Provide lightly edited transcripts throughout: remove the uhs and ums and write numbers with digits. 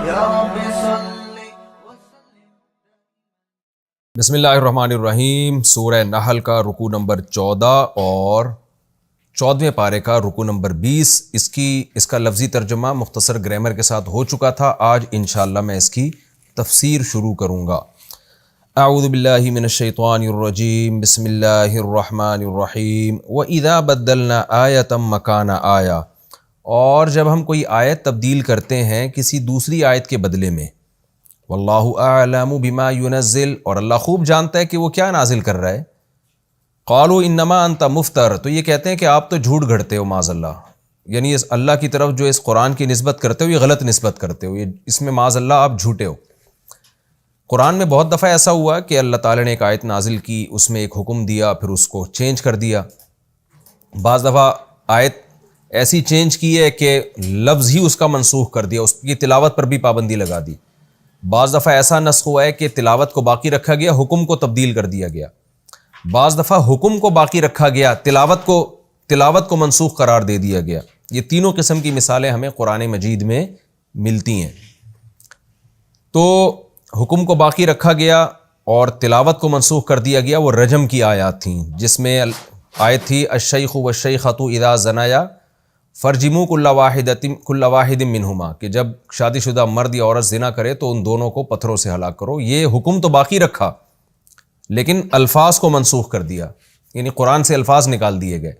یا رب صل بسم اللہ الرحمن الرحیم۔ سورہ نحل کا رکوع نمبر 14 اور 14ویں پارے کا رکوع نمبر 20، اس کا لفظی ترجمہ مختصر گرامر کے ساتھ ہو چکا تھا۔ آج انشاءاللہ میں اس کی تفسیر شروع کروں گا۔ اعوذ باللہ من الشیطان الرجیم، بسم اللہ الرحمن الرحیم۔ وَإِذَا بَدَّلْنَا آیَةً مَّكَانَ آیَةٍ، اور جب ہم کوئی آیت تبدیل کرتے ہیں کسی دوسری آیت کے بدلے میں، واللہ اعلم بما ينزل، اور اللہ خوب جانتا ہے کہ وہ کیا نازل کر رہا ہے۔ قالوا انما انت مفتر، تو یہ کہتے ہیں کہ آپ تو جھوٹ گھڑتے ہو معاذ اللہ، یعنی اس اللہ کی طرف جو اس قرآن کی نسبت کرتے ہو یہ غلط نسبت کرتے ہو، اس میں معاذ اللہ آپ جھوٹے ہو۔ قرآن میں بہت دفعہ ایسا ہوا کہ اللہ تعالیٰ نے ایک آیت نازل کی، اس میں ایک حکم دیا، پھر اس کو چینج کر دیا۔ بعض دفعہ آیت ایسی چینج کی ہے کہ لفظ ہی اس کا منسوخ کر دیا، اس کی تلاوت پر بھی پابندی لگا دی۔ بعض دفعہ ایسا نسخ ہوا ہے کہ تلاوت کو باقی رکھا گیا، حکم کو تبدیل کر دیا گیا۔ بعض دفعہ حکم کو باقی رکھا گیا، تلاوت کو منسوخ قرار دے دیا گیا۔ یہ تینوں قسم کی مثالیں ہمیں قرآن مجید میں ملتی ہیں۔ تو حکم کو باقی رکھا گیا اور تلاوت کو منسوخ کر دیا گیا، وہ رجم کی آیات تھیں، جس میں آیت تھی الشیخ والشیخۃ اذا زنایا فرجموا کل واحد منہما، کہ جب شادی شدہ مرد یا عورت زنا کرے تو ان دونوں کو پتھروں سے ہلاک کرو۔ یہ حکم تو باقی رکھا لیکن الفاظ کو منسوخ کر دیا، یعنی قرآن سے الفاظ نکال دیے گئے۔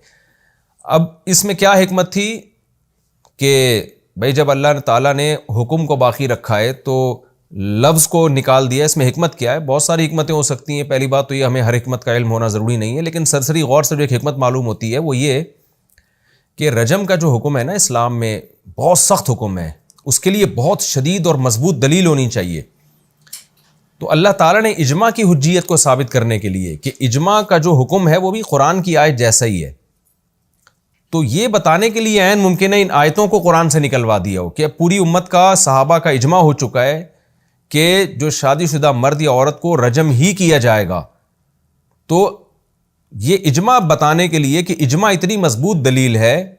اب اس میں کیا حکمت تھی کہ بھئی جب اللہ تعالیٰ نے حکم کو باقی رکھا ہے تو لفظ کو نکال دیا، اس میں حکمت کیا ہے؟ بہت ساری حکمتیں ہو سکتی ہیں۔ پہلی بات تو یہ ہمیں ہر حکمت کا علم ہونا ضروری نہیں ہے، لیکن سرسری غور سے جو ایک حکمت معلوم ہوتی ہے وہ یہ کہ رجم کا جو حکم ہے نا اسلام میں، بہت سخت حکم ہے، اس کے لیے بہت شدید اور مضبوط دلیل ہونی چاہیے۔ تو اللہ تعالیٰ نے اجماع کی حجیت کو ثابت کرنے کے لیے کہ اجماع کا جو حکم ہے وہ بھی قرآن کی آیت جیسا ہی ہے، تو یہ بتانے کے لیے عین ممکن ہے ان آیتوں کو قرآن سے نکلوا دیا ہو کہ پوری امت کا، صحابہ کا اجماع ہو چکا ہے کہ جو شادی شدہ مرد یا عورت کو رجم ہی کیا جائے گا۔ تو یہ اجماع بتانے کے لیے کہ اجماع اتنی مضبوط دلیل ہے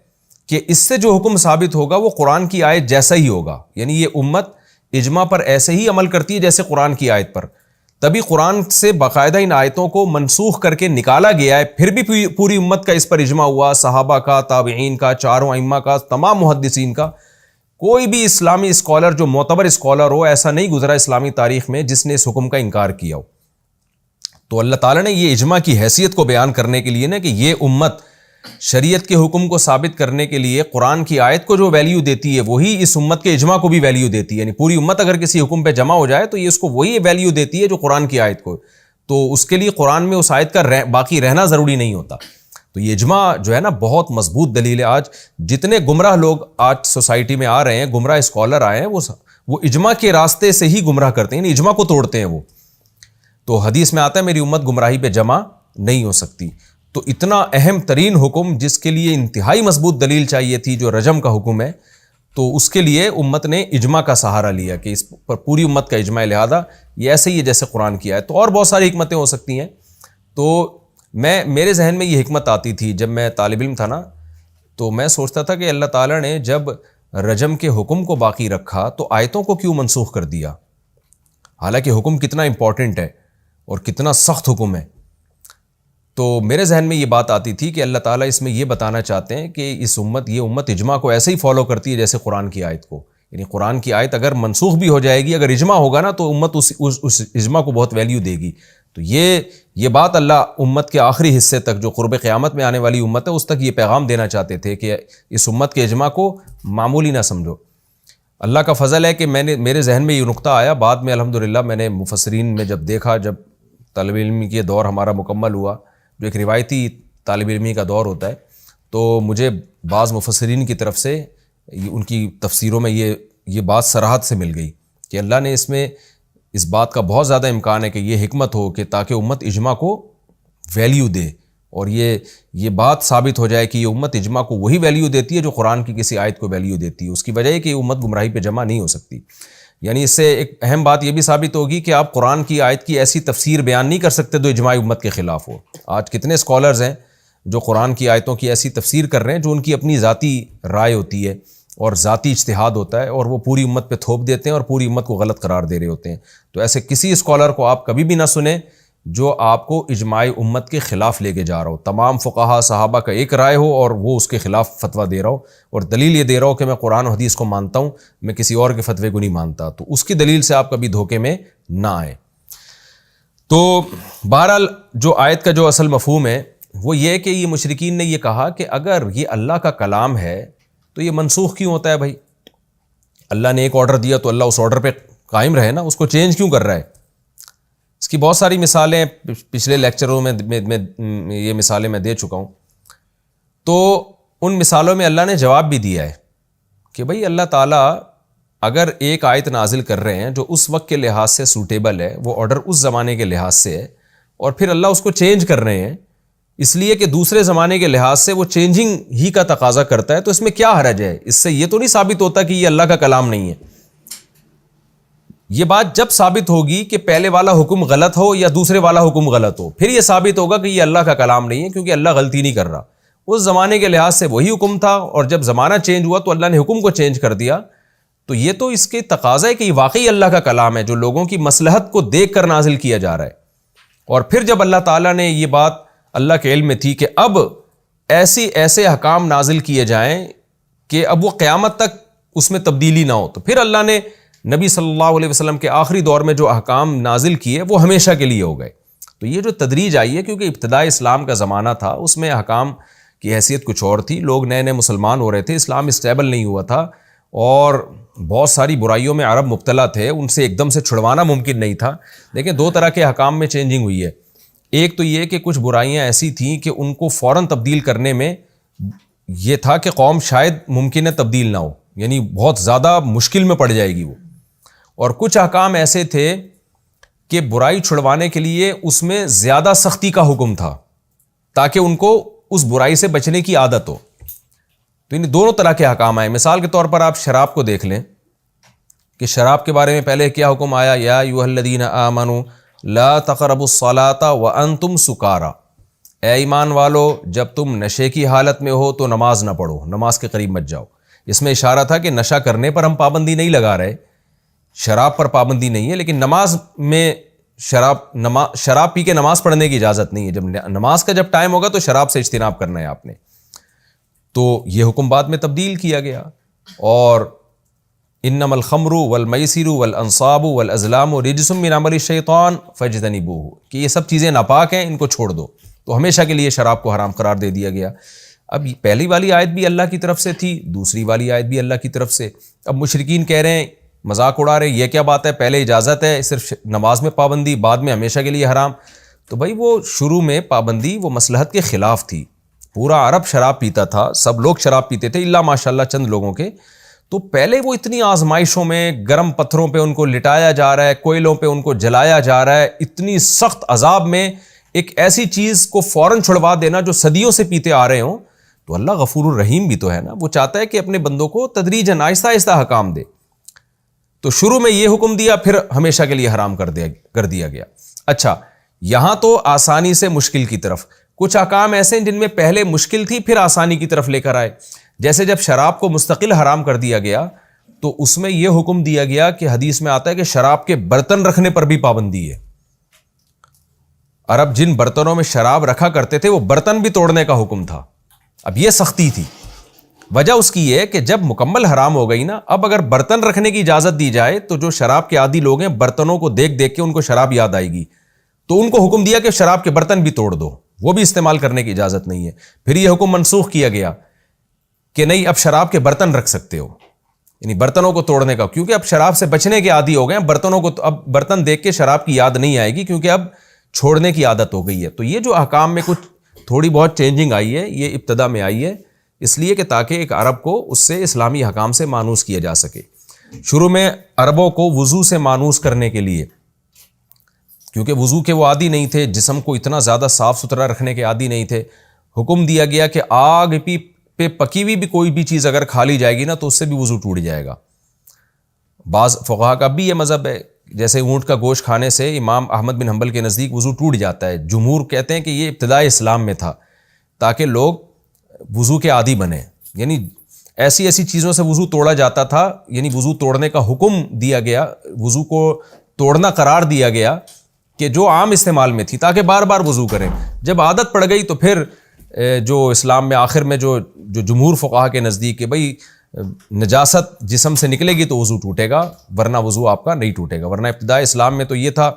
کہ اس سے جو حکم ثابت ہوگا وہ قرآن کی آیت جیسا ہی ہوگا، یعنی یہ امت اجماع پر ایسے ہی عمل کرتی ہے جیسے قرآن کی آیت پر۔ تبھی قرآن سے باقاعدہ ان آیتوں کو منسوخ کر کے نکالا گیا ہے، پھر بھی پوری امت کا اس پر اجماع ہوا، صحابہ کا، تابعین کا، چاروں ائمہ کا، تمام محدثین کا۔ کوئی بھی اسلامی اسکالر جو معتبر اسکالر ہو، ایسا نہیں گزرا اسلامی تاریخ میں جس نے اس حکم کا انکار کیا ہو۔ تو اللہ تعالیٰ نے یہ اجماع کی حیثیت کو بیان کرنے کے لیے نا کہ یہ امت شریعت کے حکم کو ثابت کرنے کے لیے قرآن کی آیت کو جو ویلیو دیتی ہے وہی اس امت کے اجماع کو بھی ویلیو دیتی ہے، یعنی پوری امت اگر کسی حکم پہ جمع ہو جائے تو یہ اس کو وہی ویلیو دیتی ہے جو قرآن کی آیت کو، تو اس کے لیے قرآن میں اس آیت کا باقی رہنا ضروری نہیں ہوتا۔ تو یہ اجماع جو ہے نا بہت مضبوط دلیل ہے۔ آج جتنے گمراہ لوگ آج سوسائٹی میں آ رہے ہیں، گمراہ اسکالر آئے ہیں، وہ اجماع کے راستے سے ہی گمراہ کرتے ہیں، یعنی اجماع کو توڑتے ہیں وہ۔ تو حدیث میں آتا ہے میری امت گمراہی پہ جمع نہیں ہو سکتی۔ تو اتنا اہم ترین حکم جس کے لیے انتہائی مضبوط دلیل چاہیے تھی، جو رجم کا حکم ہے، تو اس کے لیے امت نے اجماع کا سہارا لیا کہ اس پر پوری امت کا اجماع، لہذا یہ ایسے ہی ہے جیسے قرآن کی آیت۔ تو اور بہت ساری حکمتیں ہو سکتی ہیں۔ تو میرے ذہن میں یہ حکمت آتی تھی جب میں طالب علم تھا نا، تو میں سوچتا تھا کہ اللہ تعالیٰ نے جب رجم کے حکم کو باقی رکھا تو آیتوں کو کیوں منسوخ کر دیا، حالانکہ حکم کتنا امپورٹنٹ ہے اور کتنا سخت حکم ہے۔ تو میرے ذہن میں یہ بات آتی تھی کہ اللہ تعالیٰ اس میں یہ بتانا چاہتے ہیں کہ یہ امت اجماع کو ایسے ہی فالو کرتی ہے جیسے قرآن کی آیت کو، یعنی قرآن کی آیت اگر منسوخ بھی ہو جائے گی، اگر اجماع ہوگا نا تو امت اس اجماع کو بہت ویلیو دے گی۔ تو یہ بات اللہ امت کے آخری حصے تک، جو قرب قیامت میں آنے والی امت ہے، اس تک یہ پیغام دینا چاہتے تھے کہ اس امت کے اجماع کو معمولی نہ سمجھو۔ اللہ کا فضل ہے کہ میرے ذہن میں یہ نقطہ آیا، بعد میں الحمدللہ میں نے مفسرین میں جب دیکھا، جب طالب علمی کے دور ہمارا مکمل ہوا، جو ایک روایتی طالب علمی کا دور ہوتا ہے، تو مجھے بعض مفسرین کی طرف سے ان کی تفسیروں میں یہ بات صراحت سے مل گئی کہ اللہ نے اس بات کا بہت زیادہ امکان ہے کہ یہ حکمت ہو کہ تاکہ امت اجماع کو ویلیو دے، اور یہ بات ثابت ہو جائے کہ یہ امت اجماع کو وہی ویلیو دیتی ہے جو قرآن کی کسی آیت کو ویلیو دیتی ہے۔ اس کی وجہ ہے کہ یہ امت گمراہی پہ جمع نہیں ہو سکتی۔ یعنی اس سے ایک اہم بات یہ بھی ثابت ہوگی کہ آپ قرآن کی آیت کی ایسی تفسیر بیان نہیں کر سکتے جو اجماع امت کے خلاف ہو۔ آج کتنے اسکالرز ہیں جو قرآن کی آیتوں کی ایسی تفسیر کر رہے ہیں جو ان کی اپنی ذاتی رائے ہوتی ہے، اور ذاتی اجتہاد ہوتا ہے، اور وہ پوری امت پہ تھوپ دیتے ہیں اور پوری امت کو غلط قرار دے رہے ہوتے ہیں۔ تو ایسے کسی اسکالر کو آپ کبھی بھی نہ سنیں جو آپ کو اجماع امت کے خلاف لے کے جا رہا ہو، تمام فقہا صحابہ کا ایک رائے ہو اور وہ اس کے خلاف فتویٰ دے رہا ہو اور دلیل یہ دے رہا ہو کہ میں قرآن و حدیث کو مانتا ہوں، میں کسی اور کے فتوے کو نہیں مانتا، تو اس کی دلیل سے آپ کبھی دھوکے میں نہ آئیں۔ تو بہرحال جو آیت کا جو اصل مفہوم ہے وہ یہ کہ یہ مشرکین نے یہ کہا کہ اگر یہ اللہ کا کلام ہے تو یہ منسوخ کیوں ہوتا ہے بھائی؟ اللہ نے ایک آرڈر دیا تو اللہ اس آرڈر پہ قائم رہے نا، اس کو چینج کیوں کر رہا ہے؟ اس کی بہت ساری مثالیں پچھلے لیکچروں میں یہ مثالیں میں دے چکا ہوں۔ تو ان مثالوں میں اللہ نے جواب بھی دیا ہے کہ بھائی اللہ تعالیٰ اگر ایک آیت نازل کر رہے ہیں جو اس وقت کے لحاظ سے سوٹیبل ہے، وہ آرڈر اس زمانے کے لحاظ سے ہے، اور پھر اللہ اس کو چینج کر رہے ہیں اس لیے کہ دوسرے زمانے کے لحاظ سے وہ چینجنگ ہی کا تقاضا کرتا ہے، تو اس میں کیا حرج ہے؟ اس سے یہ تو نہیں ثابت ہوتا کہ یہ اللہ کا کلام نہیں ہے۔ یہ بات جب ثابت ہوگی کہ پہلے والا حکم غلط ہو یا دوسرے والا حکم غلط ہو، پھر یہ ثابت ہوگا کہ یہ اللہ کا کلام نہیں ہے، کیونکہ اللہ غلطی نہیں کر رہا۔ اس زمانے کے لحاظ سے وہی حکم تھا، اور جب زمانہ چینج ہوا تو اللہ نے حکم کو چینج کر دیا، تو یہ تو اس کے تقاضا ہے کہ یہ واقعی اللہ کا کلام ہے جو لوگوں کی مصلحت کو دیکھ کر نازل کیا جا رہا ہے۔ اور پھر جب اللہ تعالیٰ نے یہ بات اللہ کے علم میں تھی کہ اب ایسے احکام نازل کیے جائیں کہ اب وہ قیامت تک اس میں تبدیلی نہ ہو، تو پھر اللہ نے نبی صلی اللہ علیہ وسلم کے آخری دور میں جو احکام نازل کیے وہ ہمیشہ کے لیے ہو گئے۔ تو یہ جو تدریج آئی ہے، کیونکہ ابتدائی اسلام کا زمانہ تھا، اس میں احکام کی حیثیت کچھ اور تھی، لوگ نئے نئے مسلمان ہو رہے تھے، اسلام اسٹیبل نہیں ہوا تھا، اور بہت ساری برائیوں میں عرب مبتلا تھے، ان سے ایک دم سے چھڑوانا ممکن نہیں تھا۔ لیکن دو طرح کے احکام میں چینجنگ ہوئی ہے۔ ایک تو یہ کہ کچھ برائیاں ایسی تھیں کہ ان کو فوراً تبدیل کرنے میں یہ تھا کہ قوم شاید ممکن ہے تبدیل نہ ہو، یعنی بہت زیادہ مشکل میں پڑ جائے گی وہ۔ اور کچھ احکام ایسے تھے کہ برائی چھڑوانے کے لیے اس میں زیادہ سختی کا حکم تھا تاکہ ان کو اس برائی سے بچنے کی عادت ہو۔ تو ان دونوں طرح کے احکام آئے۔ مثال کے طور پر آپ شراب کو دیکھ لیں کہ شراب کے بارے میں پہلے کیا حکم آیا؟ یا ایھا الذین آمنوا لا تقربوا الصلاۃ وانتم سکارى، اے ایمان والو جب تم نشے کی حالت میں ہو تو نماز نہ پڑھو، نماز کے قریب مت جاؤ۔ اس میں اشارہ تھا کہ نشہ کرنے پر ہم پابندی نہیں لگا رہے، شراب پر پابندی نہیں ہے، لیکن نماز میں شراب پی کے نماز پڑھنے کی اجازت نہیں ہے۔ جب نماز کا جب ٹائم ہوگا تو شراب سے اجتناب کرنا ہے آپ نے۔ تو یہ حکم بعد میں تبدیل کیا گیا، اور انما الخمر والمیسر والانصاب والازلام رجس من عمل الشیطان فاجتنبوہ، کہ یہ سب چیزیں ناپاک ہیں، ان کو چھوڑ دو۔ تو ہمیشہ کے لیے شراب کو حرام قرار دے دیا گیا۔ اب پہلی والی آیت بھی اللہ کی طرف سے تھی، دوسری والی آیت بھی اللہ کی طرف سے۔ اب مشرکین کہہ رہے ہیں، مذاق اڑا رہے ہیں، یہ کیا بات ہے، پہلے اجازت ہے صرف نماز میں پابندی، بعد میں ہمیشہ کے لیے حرام۔ تو بھائی وہ شروع میں پابندی وہ مصلحت کے خلاف تھی، پورا عرب شراب پیتا تھا، سب لوگ شراب پیتے تھے الا ماشاءاللہ چند لوگوں کے۔ تو پہلے وہ اتنی آزمائشوں میں گرم پتھروں پہ ان کو لٹایا جا رہا ہے، کوئلوں پہ ان کو جلایا جا رہا ہے، اتنی سخت عذاب میں ایک ایسی چیز کو فوراً چھڑوا دینا جو صدیوں سے پیتے آ رہے ہوں، تو اللہ غفور الرحیم بھی تو ہے نا، وہ چاہتا ہے کہ اپنے بندوں کو تدریجاً آہستہ آہستہ احکام دے۔ تو شروع میں یہ حکم دیا، پھر ہمیشہ کے لیے حرام کر دیا گیا۔ اچھا، یہاں تو آسانی سے مشکل کی طرف، کچھ احکام ایسے ہیں جن میں پہلے مشکل تھی پھر آسانی کی طرف لے کر آئے۔ جیسے جب شراب کو مستقل حرام کر دیا گیا تو اس میں یہ حکم دیا گیا کہ حدیث میں آتا ہے کہ شراب کے برتن رکھنے پر بھی پابندی ہے۔ عرب جن برتنوں میں شراب رکھا کرتے تھے وہ برتن بھی توڑنے کا حکم تھا۔ اب یہ سختی تھی، وجہ اس کی یہ کہ جب مکمل حرام ہو گئی نا، اب اگر برتن رکھنے کی اجازت دی جائے تو جو شراب کے عادی لوگ ہیں برتنوں کو دیکھ دیکھ کے ان کو شراب یاد آئے گی، تو ان کو حکم دیا کہ شراب کے برتن بھی توڑ دو، وہ بھی استعمال کرنے کی اجازت نہیں ہے۔ پھر یہ حکم منسوخ کیا گیا کہ نہیں، اب شراب کے برتن رکھ سکتے ہو، یعنی برتنوں کو توڑنے کا، کیونکہ اب شراب سے بچنے کے عادی ہو گئے ہیں، برتنوں کو اب برتن دیکھ کے شراب کی یاد نہیں آئے گی کیونکہ اب چھوڑنے کی عادت ہو گئی ہے۔ تو یہ جو احکام میں کچھ تھوڑی بہت چینجنگ آئی ہے، یہ ابتدا میں آئی ہے اس لیے کہ تاکہ ایک عرب کو اس سے اسلامی احکام سے مانوس کیا جا سکے۔ شروع میں عربوں کو وضو سے مانوس کرنے کے لیے، کیونکہ وضو کے وہ عادی نہیں تھے، جسم کو اتنا زیادہ صاف ستھرا رکھنے کے عادی نہیں تھے، حکم دیا گیا کہ آگ پہ پکی ہوئی بھی کوئی بھی چیز اگر کھا لی جائے گی نا تو اس سے بھی وضو ٹوٹ جائے گا۔ بعض فقہا کا بھی یہ مذہب ہے، جیسے اونٹ کا گوشت کھانے سے امام احمد بن حنبل کے نزدیک وضو ٹوٹ جاتا ہے۔ جمہور کہتے ہیں کہ یہ ابتدائی اسلام میں تھا تاکہ لوگ وضو کے عادی بنیں، یعنی ایسی ایسی چیزوں سے وضو توڑا جاتا تھا، یعنی وضو توڑنے کا حکم دیا گیا، وضو کو توڑنا قرار دیا گیا کہ جو عام استعمال میں تھی، تاکہ بار بار وضو کریں۔ جب عادت پڑ گئی تو پھر جو اسلام میں آخر میں جو جمہور فقہا کے نزدیک کہ بھئی نجاست جسم سے نکلے گی تو وضو ٹوٹے گا، ورنہ وضو آپ کا نہیں ٹوٹے گا۔ ورنہ ابتدائی اسلام میں تو یہ تھا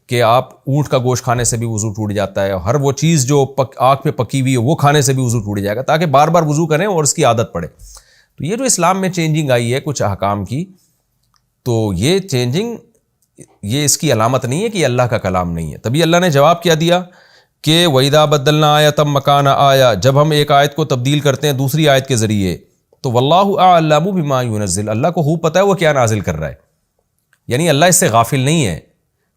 کہ آپ اونٹ کا گوشت کھانے سے بھی وضو ٹوٹ جاتا ہے، ہر وہ چیز جو آگ پہ پکی ہوئی ہے وہ کھانے سے بھی وضو ٹوٹ جائے گا، تاکہ بار بار وضو کریں اور اس کی عادت پڑے۔ تو یہ جو اسلام میں چینجنگ آئی ہے کچھ احکام کی، تو یہ چینجنگ یہ اس کی علامت نہیں ہے کہ یہ اللہ کا کلام نہیں ہے۔ تبھی اللہ نے جواب کیا دیا کہ وَإِذَا بَدَّلْنَا آیَةً مَّكَانَ آیَةٍ، جب ہم ایک آیت کو تبدیل کرتے ہیں دوسری آیت کے ذریعے، تو وَاللَّهُ أَعْلَمُ بِمَا يُنَزِّلُ، اللہ کو خوب پتہ ہے وہ کیا نازل کر رہا ہے، یعنی اللہ اس سے غافل نہیں ہے۔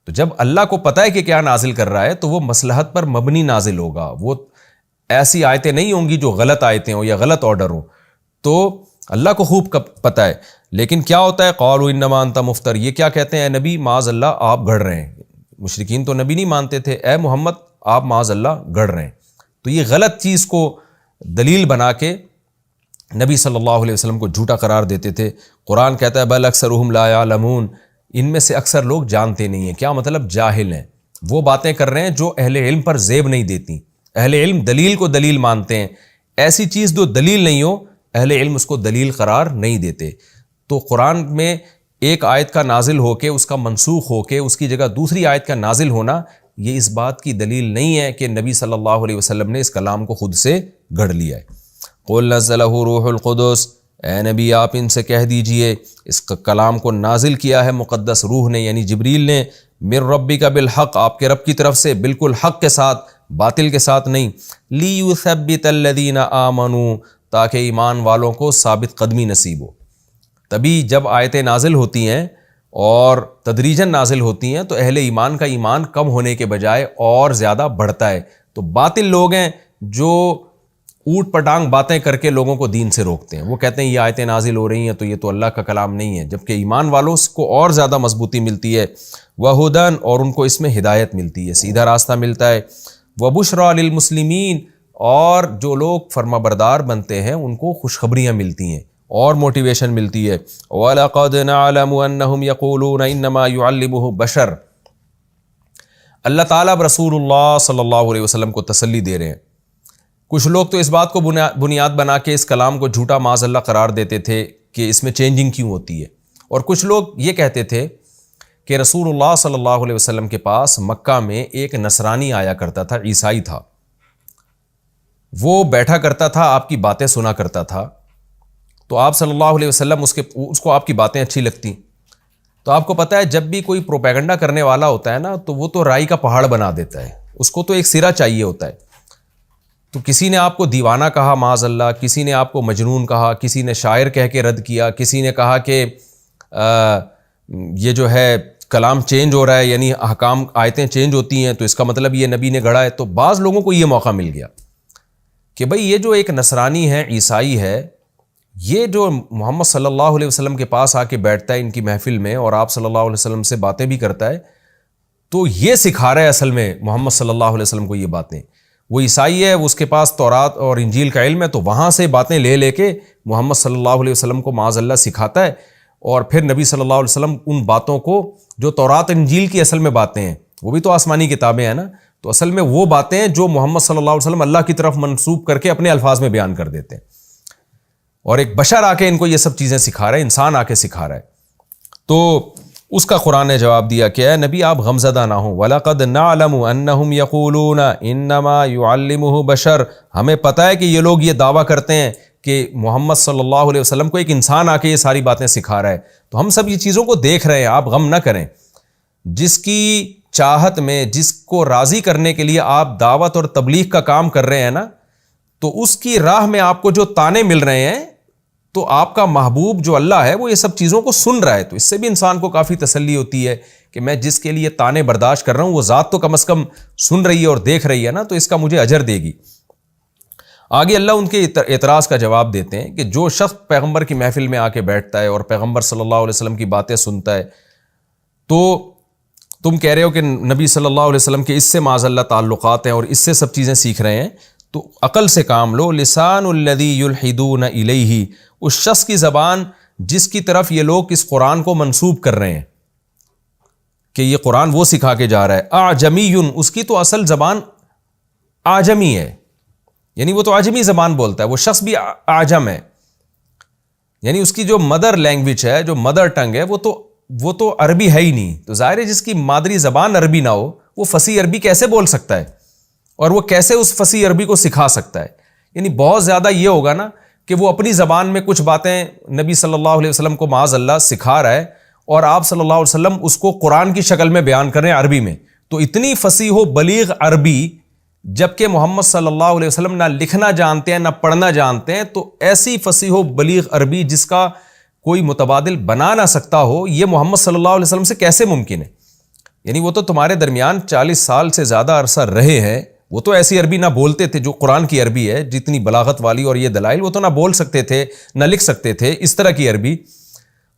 تو جب اللہ کو پتہ ہے کہ کیا نازل کر رہا ہے تو وہ مصلحت پر مبنی نازل ہوگا، وہ ایسی آیتیں نہیں ہوں گی جو غلط آیتیں ہوں یا غلط آرڈر ہوں، تو اللہ کو خوب پتہ ہے۔ لیکن کیا ہوتا ہے، قالوا انما انت مفتر، یہ کیا کہتے ہیں، اے نبی معاذ اللہ آپ گھڑ رہے ہیں۔ مشرکین تو نبی نہیں مانتے تھے، اے محمد آپ معاذ اللہ گھڑ رہے ہیں۔ تو یہ غلط چیز کو دلیل بنا کے نبی صلی اللہ علیہ وسلم کو جھوٹا قرار دیتے تھے۔ قرآن کہتا ہے بل اکثرهم لا يعلمون، ان میں سے اکثر لوگ جانتے نہیں ہیں۔ کیا مطلب، جاہل ہیں، وہ باتیں کر رہے ہیں جو اہل علم پر زیب نہیں دیتی۔ اہل علم دلیل کو دلیل مانتے ہیں، ایسی چیز جو دلیل نہیں ہو اہل علم اس کو دلیل قرار نہیں دیتے۔ تو قرآن میں ایک آیت کا نازل ہو کے اس کا منسوخ ہو کے اس کی جگہ دوسری آیت کا نازل ہونا، یہ اس بات کی دلیل نہیں ہے کہ نبی صلی اللہ علیہ وسلم نے اس کلام کو خود سے گھڑ لیا ہے۔ قُلْ نَزَّلَهُ روح القدس، اے نبی آپ ان سے کہہ دیجئے اس کلام کو نازل کیا ہے مقدس روح نے، یعنی جبریل نے، من ربک بالحق، آپ کے رب کی طرف سے، بالکل حق کے ساتھ، باطل کے ساتھ نہیں، لیثبت الذین آمنوا، تاکہ ایمان والوں کو ثابت قدمی نصیب ہو۔ تبھی جب آیتیں نازل ہوتی ہیں اور تدریجاً نازل ہوتی ہیں تو اہل ایمان کا ایمان کم ہونے کے بجائے اور زیادہ بڑھتا ہے۔ تو باطل لوگ ہیں جو اوٹ پٹانگ باتیں کر کے لوگوں کو دین سے روکتے ہیں، وہ کہتے ہیں یہ آیتیں نازل ہو رہی ہیں تو یہ تو اللہ کا کلام نہیں ہے، جبکہ ایمان والوں کو اور زیادہ مضبوطی ملتی ہے، وہدن، اور ان کو اس میں ہدایت ملتی ہے، سیدھا راستہ ملتا ہے، وبشریٰ للمسلمین، اور جو لوگ فرما بردار بنتے ہیں ان کو خوشخبریاں ملتی ہیں اور موٹیویشن ملتی ہے۔ وَلَقَدْ نَعْلَمُ أَنَّهُمْ يَقُولُونَ إِنَّمَا يُعَلِّمُهُ بَشَرٌ، اللہ تعالیٰ اب رسول اللہ صلی اللہ علیہ وسلم کو تسلی دے رہے ہیں۔ کچھ لوگ تو اس بات کو بنیاد بنا کے اس کلام کو جھوٹا معاذ اللہ قرار دیتے تھے کہ اس میں چینجنگ کیوں ہوتی ہے، اور کچھ لوگ یہ کہتے تھے کہ رسول اللہ صلی اللہ علیہ وسلم کے پاس مکہ میں ایک نصرانی آیا کرتا تھا، عیسائی تھا، وہ بیٹھا کرتا تھا، آپ کی باتیں سنا کرتا تھا، تو آپ صلی اللہ علیہ وسلم اس کو آپ کی باتیں اچھی لگتی۔ تو آپ کو پتہ ہے جب بھی کوئی پروپیگنڈا کرنے والا ہوتا ہے نا تو وہ تو رائی کا پہاڑ بنا دیتا ہے، اس کو تو ایک سرا چاہیے ہوتا ہے۔ تو کسی نے آپ کو دیوانہ کہا معاذ اللہ، کسی نے آپ کو مجنون کہا، کسی نے شاعر کہہ کے رد کیا، کسی نے کہا کہ یہ جو ہے کلام چینج ہو رہا ہے، یعنی احکام آیتیں چینج ہوتی ہیں تو اس کا مطلب یہ نبی نے گھڑا ہے۔ تو بعض لوگوں کو یہ موقع مل گیا کہ بھئی یہ جو ایک نصرانی ہے، عیسائی ہے، یہ جو محمد صلی اللہ علیہ وسلم کے پاس آ کے بیٹھتا ہے ان کی محفل میں اور آپ صلی اللہ علیہ وسلم سے باتیں بھی کرتا ہے، تو یہ سکھا رہا ہے اصل میں محمد صلی اللہ علیہ وسلم کو یہ باتیں۔ وہ عیسائی ہے، اس کے پاس تورات اور انجیل کا علم ہے، تو وہاں سے باتیں لے لے کے محمد صلی اللہ علیہ وسلم کو معاذ اللہ سکھاتا ہے، اور پھر نبی صلی اللہ علیہ وسلم ان باتوں کو جو تورات انجیل کی اصل میں باتیں ہیں، وہ بھی تو آسمانی کتابیں ہیں نا، تو اصل میں وہ باتیں جو محمد صلی اللہ علیہ وسلم اللہ کی طرف منسوب کر کے اپنے الفاظ میں بیان کر دیتے ہیں، اور ایک بشر آ کے ان کو یہ سب چیزیں سکھا رہا ہے، انسان آ کے سکھا رہا ہے۔ تو اس کا قرآن نے جواب دیا کہ اے نبی آپ غمزدہ نہ ہوں، وَلَقَدْ نَعْلَمُ أَنَّهُمْ يَقُولُونَ إِنَّمَا يُعَلِّمُهُ بشر، ہمیں پتہ ہے کہ یہ لوگ یہ دعویٰ کرتے ہیں کہ محمد صلی اللہ علیہ وسلم کو ایک انسان آ کے یہ ساری باتیں سکھا رہا ہے۔ تو ہم سب یہ چیزوں کو دیکھ رہے ہیں، آپ غم نہ کریں۔ جس کی چاہت میں، جس کو راضی کرنے کے لیے آپ دعوت اور تبلیغ کا کام کر رہے ہیں نا، تو اس کی راہ میں آپ کو جو تانے مل رہے ہیں، تو آپ کا محبوب جو اللہ ہے وہ یہ سب چیزوں کو سن رہا ہے، تو اس سے بھی انسان کو کافی تسلی ہوتی ہے کہ میں جس کے لیے تانے برداشت کر رہا ہوں وہ ذات تو کم از کم سن رہی ہے اور دیکھ رہی ہے نا، تو اس کا مجھے اجر دے گی۔ آگے اللہ ان کے اعتراض کا جواب دیتے ہیں کہ جو شخص پیغمبر کی محفل میں آ کے بیٹھتا ہے اور پیغمبر صلی اللہ علیہ وسلم کی باتیں سنتا ہے، تو تم کہہ رہے ہو کہ نبی صلی اللہ علیہ وسلم کے اس سے معاذ اللہ تعلقات ہیں اور اس سے سب چیزیں سیکھ رہے ہیں، تو عقل سے کام لو. لسان الذی یلحدون الیہ، اس شخص کی زبان جس کی طرف یہ لوگ اس قرآن کو منسوب کر رہے ہیں کہ یہ قرآن وہ سکھا کے جا رہا ہے. اعجمی، اس کی تو اصل زبان اعجمی ہے، یعنی وہ تو اعجمی زبان بولتا ہے، وہ شخص بھی اعجم ہے، یعنی اس کی جو مدر لینگویج ہے، جو مدر ٹنگ ہے، وہ تو عربی ہے ہی نہیں. تو ظاہر ہے جس کی مادری زبان عربی نہ ہو وہ فصیح عربی کیسے بول سکتا ہے، اور وہ کیسے اس فصیح عربی کو سکھا سکتا ہے. یعنی بہت زیادہ یہ ہوگا نا کہ وہ اپنی زبان میں کچھ باتیں نبی صلی اللہ علیہ وسلم کو معاذ اللہ سکھا رہا ہے، اور آپ صلی اللہ علیہ وسلم اس کو قرآن کی شکل میں بیان کر رہے ہیں عربی میں. تو اتنی فصیح و بلیغ عربی، جبکہ محمد صلی اللہ علیہ وسلم نہ لکھنا جانتے ہیں نہ پڑھنا جانتے ہیں، تو ایسی فصیح و بلیغ عربی جس کا کوئی متبادل بنا نہ سکتا ہو، یہ محمد صلی اللہ علیہ وسلم سے کیسے ممکن ہے؟ یعنی وہ تو تمہارے درمیان 40 سال سے زیادہ عرصہ رہے ہیں، وہ تو ایسی عربی نہ بولتے تھے جو قرآن کی عربی ہے، جتنی بلاغت والی اور یہ دلائل، وہ تو نہ بول سکتے تھے نہ لکھ سکتے تھے اس طرح کی عربی.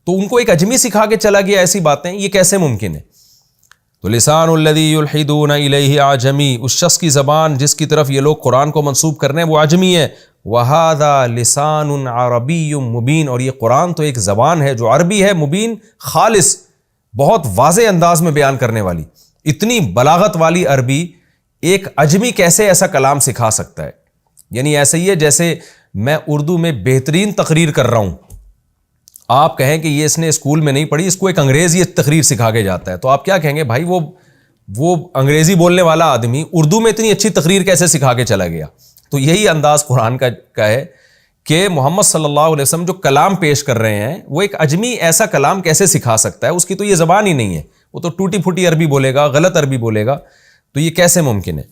تو ان کو ایک اجمی سکھا کے چلا گیا ایسی باتیں، یہ کیسے ممکن ہے؟ تو لسان الذی یلحدون الیہ اعجمی، اس شخص کی زبان جس کی طرف یہ لوگ قرآن کو منسوب کر رہے ہیں وہ اعجمی ہے. وہذا لسان عربی مبین، اور یہ قرآن تو ایک زبان ہے جو عربی ہے، مبین، خالص، بہت واضح انداز میں بیان کرنے والی. اتنی بلاغت والی عربی ایک اجمی کیسے ایسا کلام سکھا سکتا ہے؟ یعنی ایسے ہی ہے جیسے میں اردو میں بہترین تقریر کر رہا ہوں، آپ کہیں کہ یہ اس نے اسکول میں نہیں پڑھی، اس کو ایک انگریز یہ تقریر سکھا کے جاتا ہے، تو آپ کیا کہیں گے؟ بھائی وہ انگریزی بولنے والا آدمی اردو میں اتنی اچھی تقریر کیسے سکھا کے چلا گیا؟ تو یہی انداز قرآن کا ہے کہ محمد صلی اللہ علیہ وسلم جو کلام پیش کر رہے ہیں وہ ایک اجمی ایسا کلام کیسے سکھا سکتا ہے؟ اس کی تو یہ زبان ہی نہیں ہے، وہ تو ٹوٹی پھوٹی عربی بولے گا، غلط عربی بولے گا، تو یہ کیسے ممکن ہے؟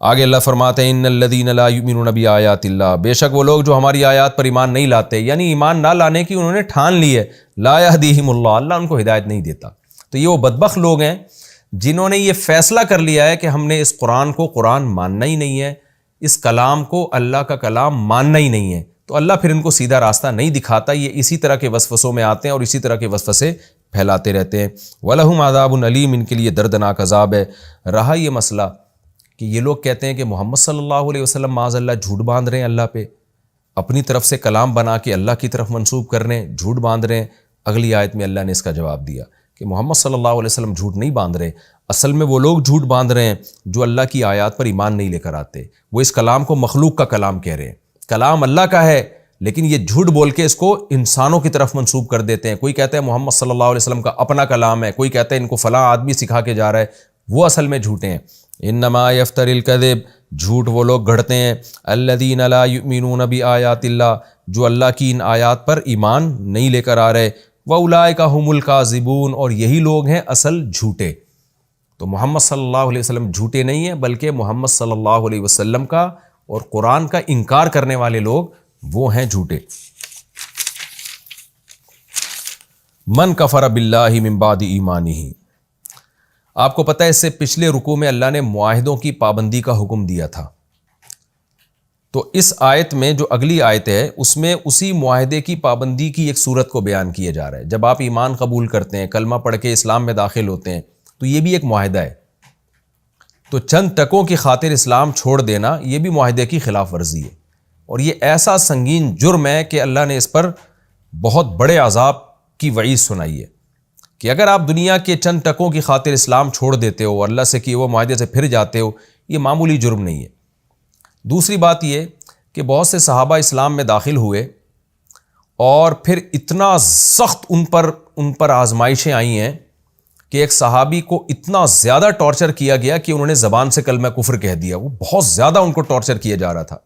آگے اللہ فرماتے ہیں ان الذین لا یؤمنون بآیات اللہ، بے شک وہ لوگ جو ہماری آیات پر ایمان نہیں لاتے، یعنی ایمان نہ لانے کی انہوں نے ٹھان لی ہے، لا یہدیہم اللہ، اللہ ان کو ہدایت نہیں دیتا. تو یہ وہ بدبخت لوگ ہیں جنہوں نے یہ فیصلہ کر لیا ہے کہ ہم نے اس قرآن کو قرآن ماننا ہی نہیں ہے، اس کلام کو اللہ کا کلام ماننا ہی نہیں ہے. تو اللہ پھر ان کو سیدھا راستہ نہیں دکھاتا، یہ اسی طرح کے وسوسوں میں آتے ہیں اور اسی طرح کے وسوسے پھیلاتے رہتے ہیں. وَلَهُمْ عَذَابٌ عَلِيمٌ، ان کے لیے دردناک عذاب ہے. رہا یہ مسئلہ کہ یہ لوگ کہتے ہیں کہ محمد صلی اللہ علیہ وسلم معاذ اللہ جھوٹ باندھ رہے ہیں اللہ پہ، اپنی طرف سے کلام بنا کے اللہ کی طرف منسوب کر رہے ہیں، جھوٹ باندھ رہے ہیں. اگلی آیت میں اللہ نے اس کا جواب دیا کہ محمد صلی اللہ علیہ وسلم جھوٹ نہیں باندھ رہے، اصل میں وہ لوگ جھوٹ باندھ رہے ہیں جو اللہ کی آیات پر ایمان نہیں لے کر آتے. وہ اس کلام کو مخلوق کا کلام کہہ رہے ہیں، کلام اللہ کا ہے لیکن یہ جھوٹ بول کے اس کو انسانوں کی طرف منسوب کر دیتے ہیں. کوئی کہتا ہے محمد صلی اللہ علیہ وسلم کا اپنا کلام ہے، کوئی کہتا ہے ان کو فلاں آدمی سکھا کے جا رہا ہے، وہ اصل میں جھوٹے ہیں. انما یفتر الکذب، جھوٹ وہ لوگ گھڑتے ہیں، الذین لا یؤمنون بآیات اللہ، جو اللہ کی ان آیات پر ایمان نہیں لے کر آ رہے. واولئک هم الکاذبون، اور یہی لوگ ہیں اصل جھوٹے. تو محمد صلی اللہ علیہ وسلم جھوٹے نہیں ہیں، بلکہ محمد صلی اللہ علیہ وسلم کا اور قرآن کا انکار کرنے والے لوگ وہ ہیں جھوٹے. من کفر باللہ من بعد ایمانہ، آپ کو پتہ ہے اس سے پچھلے رکوع میں اللہ نے معاہدوں کی پابندی کا حکم دیا تھا. تو اس آیت میں جو اگلی آیت ہے اس میں اسی معاہدے کی پابندی کی ایک صورت کو بیان کیا جا رہا ہے. جب آپ ایمان قبول کرتے ہیں، کلمہ پڑھ کے اسلام میں داخل ہوتے ہیں، تو یہ بھی ایک معاہدہ ہے. تو چند ٹکوں کی خاطر اسلام چھوڑ دینا یہ بھی معاہدے کی خلاف ورزی ہے، اور یہ ایسا سنگین جرم ہے کہ اللہ نے اس پر بہت بڑے عذاب کی وعید سنائی ہے کہ اگر آپ دنیا کے چند ٹکوں کی خاطر اسلام چھوڑ دیتے ہو، اللہ سے کیے وہ معاہدے سے پھر جاتے ہو، یہ معمولی جرم نہیں ہے. دوسری بات یہ کہ بہت سے صحابہ اسلام میں داخل ہوئے اور پھر اتنا سخت ان پر آزمائشیں آئی ہیں کہ ایک صحابی کو اتنا زیادہ ٹارچر کیا گیا کہ انہوں نے زبان سے کلمہ کفر کہہ دیا. وہ بہت زیادہ ان کو ٹارچر کیا جا رہا تھا.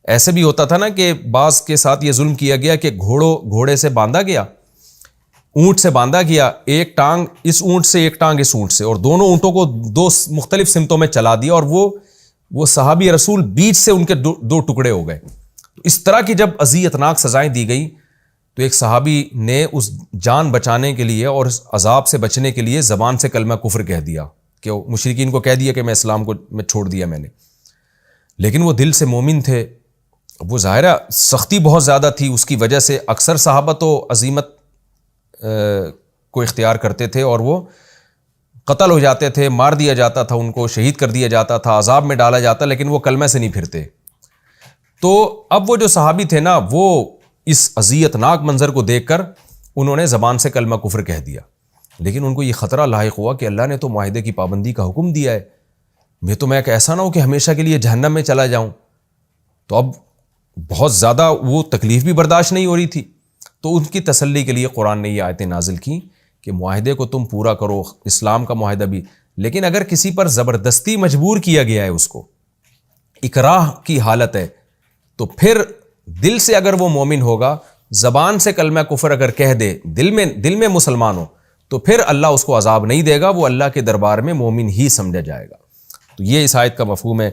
ایسے بھی ہوتا تھا نا کہ بعض کے ساتھ یہ ظلم کیا گیا کہ گھوڑے سے باندھا گیا، اونٹ سے باندھا گیا، ایک ٹانگ اس اونٹ سے ایک ٹانگ اس اونٹ سے، اور دونوں اونٹوں کو دو مختلف سمتوں میں چلا دیا، اور وہ صحابی رسول بیچ سے ان کے دو ٹکڑے ہو گئے. اس طرح کی جب اذیتناک سزائیں دی گئی تو ایک صحابی نے اس جان بچانے کے لیے اور اس عذاب سے بچنے کے لیے زبان سے کلمہ کفر کہہ دیا، کہ مشرکین کو کہہ دیا کہ میں اسلام کو میں چھوڑ دیا میں نے. لیکن وہ دل سے مومن تھے. وہ ظاہرہ سختی بہت زیادہ تھی، اس کی وجہ سے اکثر صحابہ تو عزیمت کو اختیار کرتے تھے اور وہ قتل ہو جاتے تھے، مار دیا جاتا تھا، ان کو شہید کر دیا جاتا تھا، عذاب میں ڈالا جاتا، لیکن وہ کلمہ سے نہیں پھرتے. تو اب وہ جو صحابی تھے نا، وہ اس اذیت ناک منظر کو دیکھ کر انہوں نے زبان سے کلمہ کفر کہہ دیا. لیکن ان کو یہ خطرہ لاحق ہوا کہ اللہ نے تو معاہدے کی پابندی کا حکم دیا ہے، میں ایک ایسا نہ ہو کہ ہمیشہ کے لیے جہنم میں چلا جاؤں. تو اب بہت زیادہ وہ تکلیف بھی برداشت نہیں ہو رہی تھی. تو ان کی تسلی کے لیے قرآن نے یہ آیتیں نازل کی کہ معاہدے کو تم پورا کرو، اسلام کا معاہدہ بھی. لیکن اگر کسی پر زبردستی مجبور کیا گیا ہے، اس کو اکراہ کی حالت ہے، تو پھر دل سے اگر وہ مومن ہوگا، زبان سے کلمہ کفر اگر کہہ دے، دل میں مسلمان ہو، تو پھر اللہ اس کو عذاب نہیں دے گا، وہ اللہ کے دربار میں مومن ہی سمجھا جائے گا. تو یہ اس آیت کا مفہوم ہے.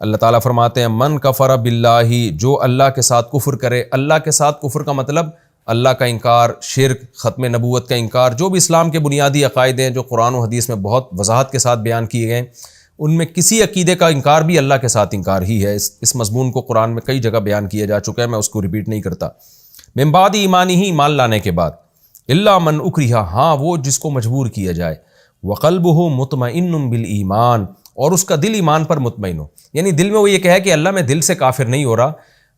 اللہ تعالیٰ فرماتے ہیں من کفر باللہ، جو اللہ کے ساتھ کفر کرے. اللہ کے ساتھ کفر کا مطلب اللہ کا انکار، شرک، ختم نبوت کا انکار، جو بھی اسلام کے بنیادی عقائد ہیں جو قرآن و حدیث میں بہت وضاحت کے ساتھ بیان کیے گئے، ان میں کسی عقیدے کا انکار بھی اللہ کے ساتھ انکار ہی ہے. اس مضمون کو قرآن میں کئی جگہ بیان کیا جا چکا ہے، میں اس کو ریپیٹ نہیں کرتا. من بعد ایمانی ہی، ایمان لانے کے بعد. الا من اکرہ، ہاں وہ جس کو مجبور کیا جائے. وقلبہ مطمئن بالایمان، اور اس کا دل ایمان پر مطمئن ہو. یعنی دل میں وہ یہ کہے کہ اللہ میں دل سے کافر نہیں ہو رہا،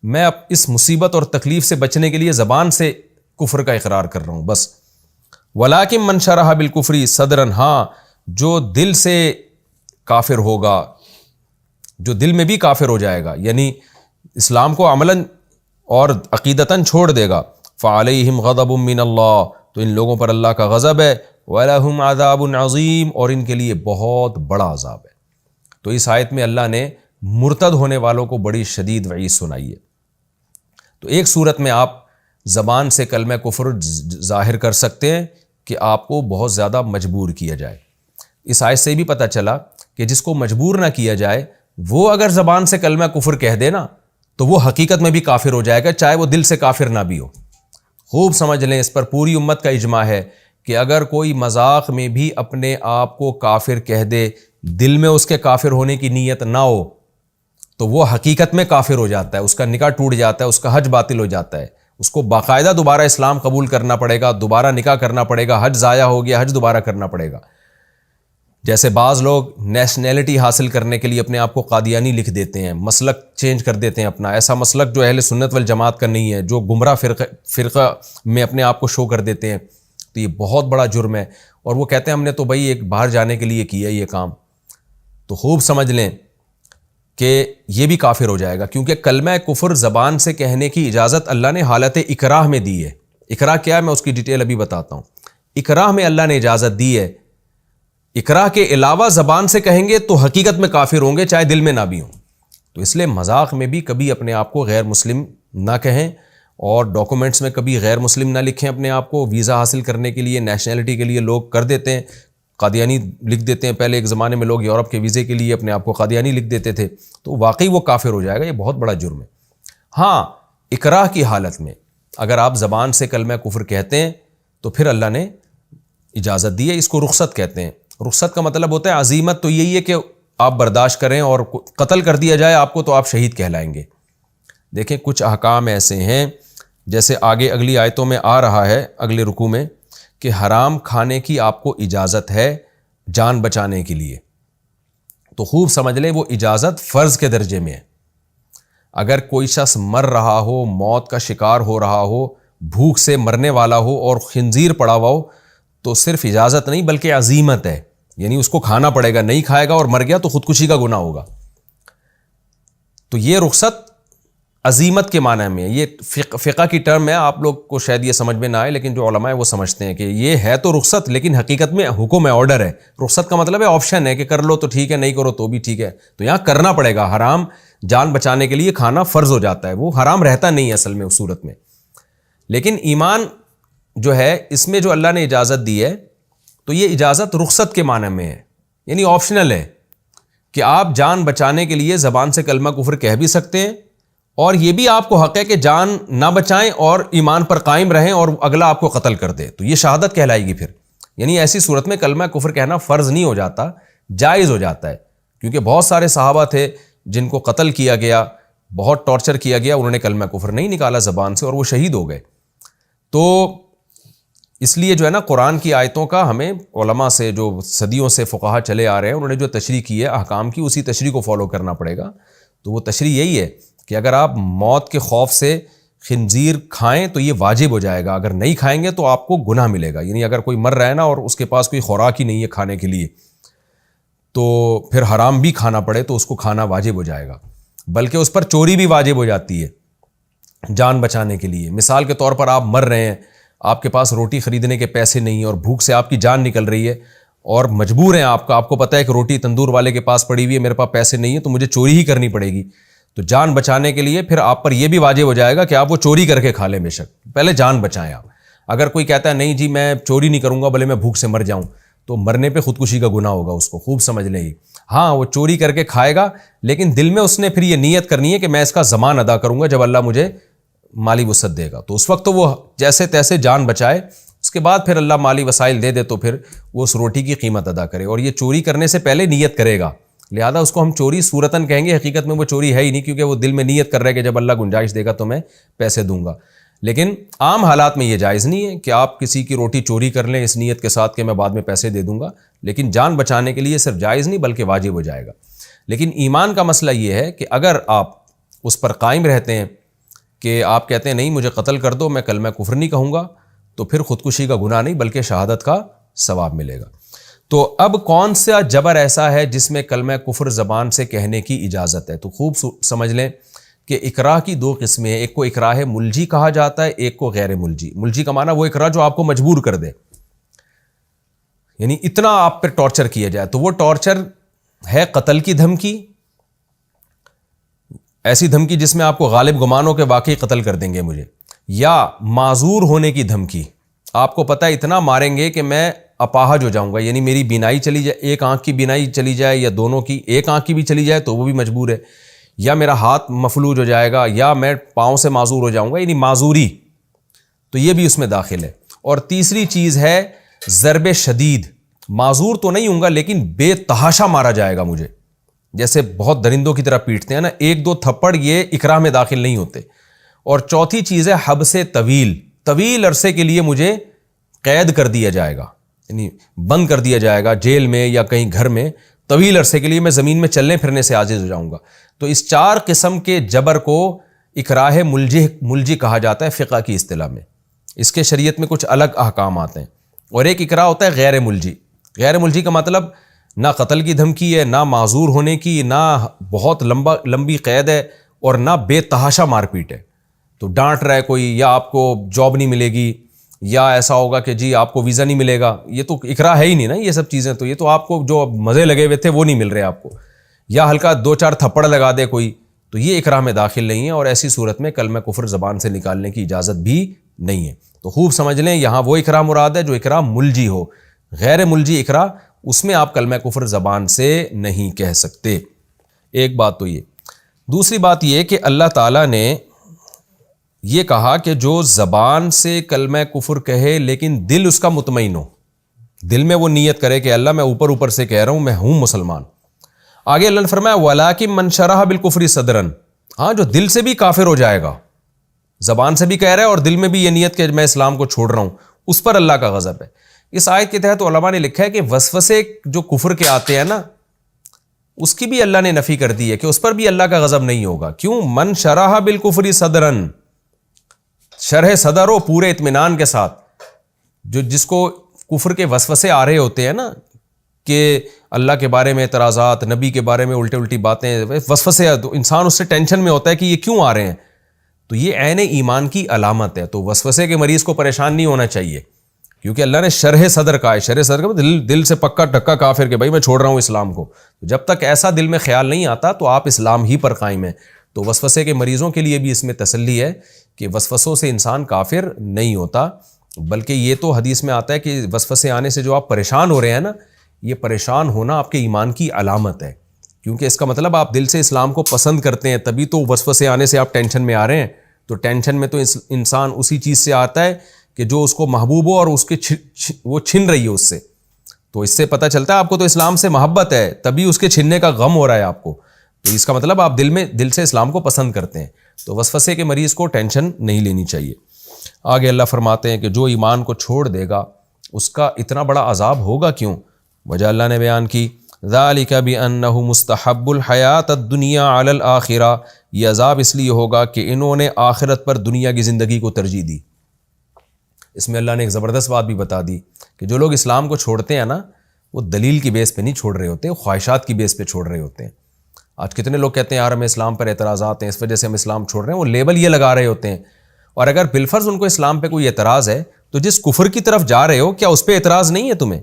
میں اب اس مصیبت اور تکلیف سے بچنے کے لیے زبان سے کفر کا اقرار کر رہا ہوں بس. ولیکن من شرح بالکفر صدرا، ہاں جو دل سے کافر ہوگا، جو دل میں بھی کافر ہو جائے گا، یعنی اسلام کو عملاً اور عقیدتاً چھوڑ دے گا. فعلیہم غضب من اللہ، تو ان لوگوں پر اللہ کا غضب ہے. وَلَهُمْ عَذَابٌ عَظِيمٌ، اور ان کے لیے بہت بڑا عذاب ہے. تو اس آیت میں اللہ نے مرتد ہونے والوں کو بڑی شدید وعید سنائی ہے. تو ایک صورت میں آپ زبان سے کلمہ کفر ظاہر کر سکتے ہیں کہ آپ کو بہت زیادہ مجبور کیا جائے. اس آیت سے بھی پتہ چلا کہ جس کو مجبور نہ کیا جائے، وہ اگر زبان سے کلمہ کفر کہہ دے نا، تو وہ حقیقت میں بھی کافر ہو جائے گا، چاہے وہ دل سے کافر نہ بھی ہو. خوب سمجھ لیں، اس پر پوری امت کا اجماع ہے کہ اگر کوئی مذاق میں بھی اپنے آپ کو کافر کہہ دے، دل میں اس کے کافر ہونے کی نیت نہ ہو، تو وہ حقیقت میں کافر ہو جاتا ہے، اس کا نکاح ٹوٹ جاتا ہے، اس کا حج باطل ہو جاتا ہے. اس کو باقاعدہ دوبارہ اسلام قبول کرنا پڑے گا، دوبارہ نکاح کرنا پڑے گا، حج ضائع ہو گیا، حج دوبارہ کرنا پڑے گا. جیسے بعض لوگ نیشنلٹی حاصل کرنے کے لیے اپنے آپ کو قادیانی لکھ دیتے ہیں، مسلک چینج کر دیتے ہیں اپنا، ایسا مسلک جو اہل سنت والجماعت کا نہیں ہے، جو گمراہ فرقہ میں اپنے آپ کو شو کر دیتے ہیں. تو یہ بہت بڑا جرم ہے. اور وہ کہتے ہیں ہم نے تو بھائی ایک باہر جانے کے لیے کیا یہ کام. تو خوب سمجھ لیں کہ یہ بھی کافر ہو جائے گا، کیونکہ کلمہ کفر زبان سے کہنے کی اجازت اللہ نے حالت اکراہ میں دی ہے. اکراہ کیا ہے میں اس کی ڈیٹیل ابھی بتاتا ہوں. اکراہ میں اللہ نے اجازت دی ہے. اکراہ کے علاوہ زبان سے کہیں گے تو حقیقت میں کافر ہوں گے، چاہے دل میں نہ بھی ہوں. تو اس لیے مذاق میں بھی کبھی اپنے آپ کو غیر مسلم نہ کہیں، اور ڈاکومنٹس میں کبھی غیر مسلم نہ لکھیں اپنے آپ کو. ویزا حاصل کرنے کے لیے، نیشنلٹی کے لیے لوگ کر دیتے ہیں، قادیانی لکھ دیتے ہیں. پہلے ایک زمانے میں لوگ یورپ کے ویزے کے لیے اپنے آپ کو قادیانی لکھ دیتے تھے، تو واقعی وہ کافر ہو جائے گا. یہ بہت بڑا جرم ہے. ہاں اکراہ کی حالت میں اگر آپ زبان سے کلمہ کفر کہتے ہیں تو پھر اللہ نے اجازت دی ہے. اس کو رخصت کہتے ہیں. رخصت کا مطلب ہوتا ہے عزیمت. تو یہی ہے کہ آپ برداشت کریں، اور قتل کر دیا جائے آپ کو تو آپ شہید کہلائیں گے. دیکھیں کچھ احکام ایسے ہیں، جیسے آگے اگلی آیتوں میں آ رہا ہے اگلے رکوع میں، کہ حرام کھانے کی آپ کو اجازت ہے جان بچانے کے لیے. تو خوب سمجھ لیں وہ اجازت فرض کے درجے میں ہے. اگر کوئی شخص مر رہا ہو، موت کا شکار ہو رہا ہو، بھوک سے مرنے والا ہو اور خنزیر پڑا ہوا ہو، تو صرف اجازت نہیں بلکہ عزیمت ہے، یعنی اس کو کھانا پڑے گا. نہیں کھائے گا اور مر گیا تو خودکشی کا گناہ ہوگا. تو یہ رخصت عزیمت کے معنی میں، یہ فقہ کی ٹرم ہے، آپ لوگ کو شاید یہ سمجھ میں نہ آئے، لیکن جو علماء ہیں وہ سمجھتے ہیں کہ یہ ہے تو رخصت، لیکن حقیقت میں حکم ہے، آرڈر ہے. رخصت کا مطلب ہے آپشن ہے، کہ کر لو تو ٹھیک ہے، نہیں کرو تو بھی ٹھیک ہے. تو یہاں کرنا پڑے گا. حرام جان بچانے کے لیے کھانا فرض ہو جاتا ہے، وہ حرام رہتا نہیں ہے اصل میں اس صورت میں. لیکن ایمان جو ہے اس میں جو اللہ نے اجازت دی ہے، تو یہ اجازت رخصت کے معنی میں ہے، یعنی آپشنل ہے، کہ آپ جان بچانے کے لیے زبان سے کلمہ کفر کہہ بھی سکتے ہیں، اور یہ بھی آپ کو حق ہے کہ جان نہ بچائیں اور ایمان پر قائم رہیں اور اگلا آپ کو قتل کر دے. تو یہ شہادت کہلائے گی پھر. یعنی ایسی صورت میں کلمہ کفر کہنا فرض نہیں ہو جاتا، جائز ہو جاتا ہے. کیونکہ بہت سارے صحابہ تھے جن کو قتل کیا گیا، بہت ٹارچر کیا گیا، انہوں نے کلمہ کفر نہیں نکالا زبان سے اور وہ شہید ہو گئے. تو اس لیے جو ہے نا قرآن کی آیتوں کا ہمیں علماء سے جو صدیوں سے فقہا چلے آ رہے ہیں انہوں نے جو تشریح کی ہے احکام کی، اسی تشریح کو فالو کرنا پڑے گا۔ تو وہ تشریح یہی ہے کہ اگر آپ موت کے خوف سے خنزیر کھائیں تو یہ واجب ہو جائے گا، اگر نہیں کھائیں گے تو آپ کو گناہ ملے گا۔ یعنی اگر کوئی مر رہا ہے نا اور اس کے پاس کوئی خوراک ہی نہیں ہے کھانے کے لیے، تو پھر حرام بھی کھانا پڑے تو اس کو کھانا واجب ہو جائے گا، بلکہ اس پر چوری بھی واجب ہو جاتی ہے جان بچانے کے لیے۔ مثال کے طور پر آپ مر رہے ہیں، آپ کے پاس روٹی خریدنے کے پیسے نہیں ہیں اور بھوک سے آپ کی جان نکل رہی ہے اور مجبور ہیں آپ کو پتہ ہے کہ روٹی تندور والے کے پاس پڑی ہوئی ہے، میرے پاس پیسے نہیں ہیں تو مجھے چوری ہی کرنی پڑے گی، تو جان بچانے کے لیے پھر آپ پر یہ بھی واجب ہو جائے گا کہ آپ وہ چوری کر کے کھا لیں، بے شک پہلے جان بچائیں آپ۔ اگر کوئی کہتا ہے نہیں جی میں چوری نہیں کروں گا بھلے میں بھوک سے مر جاؤں، تو مرنے پہ خودکشی کا گناہ ہوگا، اس کو خوب سمجھ لیں۔ ہاں وہ چوری کر کے کھائے گا لیکن دل میں اس نے پھر یہ نیت کرنی ہے کہ میں اس کا ضمان ادا کروں گا جب اللہ مجھے مالی وسعت دے گا، تو اس وقت تو وہ جیسے تیسے جان بچائے، اس کے بعد پھر اللہ مالی وسائل دے دے تو پھر وہ اس روٹی کی قیمت ادا کرے، اور یہ چوری کرنے سے پہلے نیت کرے گا، لہذا اس کو ہم چوری صورتاً کہیں گے، حقیقت میں وہ چوری ہے ہی نہیں، کیونکہ وہ دل میں نیت کر رہا ہے کہ جب اللہ گنجائش دے گا تو میں پیسے دوں گا۔ لیکن عام حالات میں یہ جائز نہیں ہے کہ آپ کسی کی روٹی چوری کر لیں اس نیت کے ساتھ کہ میں بعد میں پیسے دے دوں گا، لیکن جان بچانے کے لیے صرف جائز نہیں بلکہ واجب ہو جائے گا۔ لیکن ایمان کا مسئلہ یہ ہے کہ اگر آپ اس پر قائم رہتے ہیں کہ آپ کہتے ہیں نہیں مجھے قتل کر دو، میں کلمہ کفر نہیں کہوں گا، تو پھر خودکشی کا گناہ نہیں بلکہ شہادت کا ثواب ملے گا۔ تو اب کون سا جبر ایسا ہے جس میں کلمہ کفر زبان سے کہنے کی اجازت ہے؟ تو خوب سمجھ لیں کہ اکراہ کی دو قسمیں ہیں، ایک کو اکراہ ملجی کہا جاتا ہے، ایک کو غیر ملجی۔ ملجی کا معنی وہ اکراہ جو آپ کو مجبور کر دے، یعنی اتنا آپ پر ٹارچر کیا جائے، تو وہ ٹارچر ہے قتل کی دھمکی، ایسی دھمکی جس میں آپ کو غالب گمان ہو کہ واقعی قتل کر دیں گے مجھے، یا معذور ہونے کی دھمکی، آپ کو پتہ ہے اتنا ماریں گے کہ میں اپاہج ہو جاؤں گا، یعنی میری بینائی چلی جائے، ایک آنکھ کی بینائی چلی جائے یا دونوں کی، ایک آنکھ کی بھی چلی جائے تو وہ بھی مجبور ہے، یا میرا ہاتھ مفلوج ہو جائے گا، یا میں پاؤں سے معذور ہو جاؤں گا، یعنی معذوری، تو یہ بھی اس میں داخل ہے۔ اور تیسری چیز ہے ضرب شدید، معذور تو نہیں ہوں گا لیکن بے تحاشا مارا جائے گا مجھے، جیسے بہت درندوں کی طرح پیٹتے ہیں نا، ایک دو تھپڑ یہ اکراہ میں داخل نہیں ہوتے۔ اور چوتھی چیز ہے حبس طویل، طویل عرصے کے لیے مجھے قید کر دیا جائے گا، یعنی بند کر دیا جائے گا جیل میں یا کہیں گھر میں، طویل عرصے کے لیے میں زمین میں چلنے پھرنے سے عاجز ہو جاؤں گا۔ تو اس چار قسم کے جبر کو اکراہ ملجی کہا جاتا ہے فقہ کی اصطلاح میں، اس کے شریعت میں کچھ الگ احکامات ہیں۔ اور ایک اکراہ ہوتا ہے غیر ملجی۔ غیر ملجی کا مطلب نہ قتل کی دھمکی ہے، نہ معذور ہونے کی، نہ بہت لمبی قید ہے، اور نہ بے تحاشا مار پیٹ ہے۔ تو ڈانٹ رہا ہے کوئی، یا آپ کو جاب نہیں ملے گی، یا ایسا ہوگا کہ جی آپ کو ویزا نہیں ملے گا، یہ تو اکراہ ہے ہی نہیں نا، یہ سب چیزیں تو یہ تو آپ کو جو مزے لگے ہوئے تھے وہ نہیں مل رہے آپ کو، یا ہلکا دو چار تھپڑ لگا دے کوئی، تو یہ اکراہ میں داخل نہیں ہے، اور ایسی صورت میں کلمہ کفر زبان سے نکالنے کی اجازت بھی نہیں ہے۔ تو خوب سمجھ لیں یہاں وہ اکراہ مراد ہے جو اکراہ ملجی ہو، غیر ملجی اکراہ اس میں آپ کلمہ کفر زبان سے نہیں کہہ سکتے۔ ایک بات تو یہ، دوسری بات یہ کہ اللہ تعالیٰ نے یہ کہا کہ جو زبان سے کلمہ کفر کہے لیکن دل اس کا مطمئن ہو، دل میں وہ نیت کرے کہ اللہ میں اوپر سے کہہ رہا ہوں میں ہوں مسلمان۔ آگے اللہ نے فرمایا وَلَٰكِن مَّن شَرَحَ بِالْكُفْرِ صَدْرًا، ہاں جو دل سے بھی کافر ہو جائے گا، زبان سے بھی کہہ رہا ہے اور دل میں بھی یہ نیت کہ میں اسلام کو چھوڑ رہا ہوں، اس پر اللہ کا غضب ہے۔ اس آیت کے تحت علماء نے لکھا ہے کہ وسوسے جو کفر کے آتے ہیں نا، اس کی بھی اللہ نے نفی کر دی ہے کہ اس پر بھی اللہ کا غضب نہیں ہوگا۔ کیوں؟ من شرح بالکفر صدرن، شرح صدر ہو پورے اطمینان کے ساتھ، جس کو کفر کے وسوسے آ رہے ہوتے ہیں نا کہ اللہ کے بارے میں اعتراضات، نبی کے بارے میں الٹی باتیں، وسوسے، تو انسان اس سے ٹینشن میں ہوتا ہے کہ یہ کیوں آ رہے ہیں، تو یہ عین ایمان کی علامت ہے۔ تو وسوسے کے مریض کو پریشان نہیں ہونا چاہیے، کیونکہ اللہ نے شرح صدر کہا ہے، شرح صدر کا دل سے پکا ٹکا کافر کہ بھائی میں چھوڑ رہا ہوں اسلام کو، جب تک ایسا دل میں خیال نہیں آتا تو آپ اسلام ہی پر قائم ہیں۔ تو وسوسے کے مریضوں کے لیے بھی اس میں تسلی ہے کہ وسوسوں سے انسان کافر نہیں ہوتا، بلکہ یہ تو حدیث میں آتا ہے کہ وسوسے آنے سے جو آپ پریشان ہو رہے ہیں نا، یہ پریشان ہونا آپ کے ایمان کی علامت ہے، کیونکہ اس کا مطلب آپ دل سے اسلام کو پسند کرتے ہیں، تبھی تو وسوسے آنے سے آپ ٹینشن میں آ رہے ہیں۔ تو ٹینشن میں تو انسان اسی چیز سے آتا ہے کہ جو اس کو محبوب ہو اور اس کے وہ چھن رہی ہے اس سے، تو اس سے پتہ چلتا ہے آپ کو تو اسلام سے محبت ہے، تبھی اس کے چھننے کا غم ہو رہا ہے آپ کو، تو اس کا مطلب آپ دل سے اسلام کو پسند کرتے ہیں۔ تو وسوسے کے مریض کو ٹینشن نہیں لینی چاہیے۔ آگے اللہ فرماتے ہیں کہ جو ایمان کو چھوڑ دے گا اس کا اتنا بڑا عذاب ہوگا کیوں؟ وجہ اللہ نے بیان کی، ذالک بأنہ مستحب الحیات الدنیا علی الآخرہ، یہ عذاب اس لیے ہوگا کہ انہوں نے آخرت پر دنیا کی زندگی کو ترجیح دی۔ اس میں اللہ نے ایک زبردست بات بھی بتا دی کہ جو لوگ اسلام کو چھوڑتے ہیں نا، وہ دلیل کی بیس پہ نہیں چھوڑ رہے ہوتے، وہ خواہشات کی بیس پہ چھوڑ رہے ہوتے ہیں۔ آج کتنے لوگ کہتے ہیں یار ہمیں اسلام پر اعتراضات ہیں، اس وجہ سے ہم اسلام چھوڑ رہے ہیں، وہ لیبل یہ لگا رہے ہوتے ہیں۔ اور اگر بالفرض ان کو اسلام پہ کوئی اعتراض ہے تو جس کفر کی طرف جا رہے ہو کیا اس پہ اعتراض نہیں ہے تمہیں؟